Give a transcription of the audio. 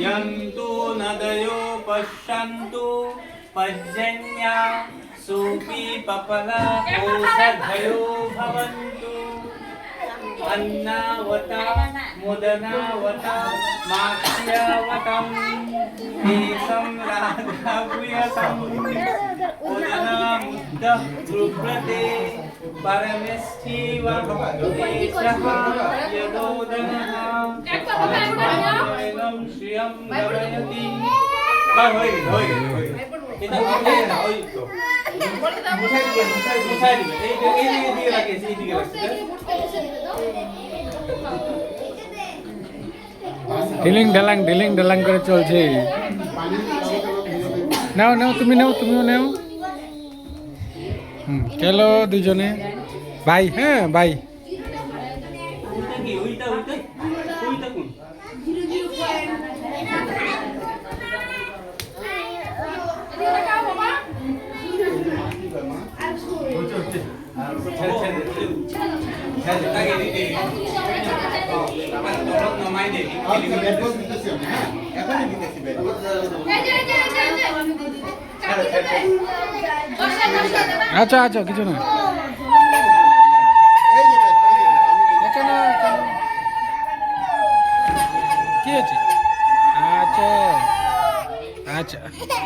यन्तु नदयो पश्यन्तु पर्जन्या सोऽपि पपला ओषधयो भवन्तु अन्नावता मुदनावता माक्ष्यावतम् एषं राधाभूयसम् उदनामुद्दः गृह्रते परमेष्ठिव एषः यदोदनः अन्नायनं श्रियं गमयति এটা ওই না ওই তো মুছাই দিবে এই দিকে লাগিয়েছে এই দিকে লাগিয়েছে ঢিলিং ঢালাং করে চলছে। নাও নাও তুমিও নাও। খেলো দুজনে ভাই। হ্যাঁ ভাই ওইটা কি ওইটা কোন আচ্ছা আচ্ছা কিছু না কি আছে? আচ্ছা আচ্ছা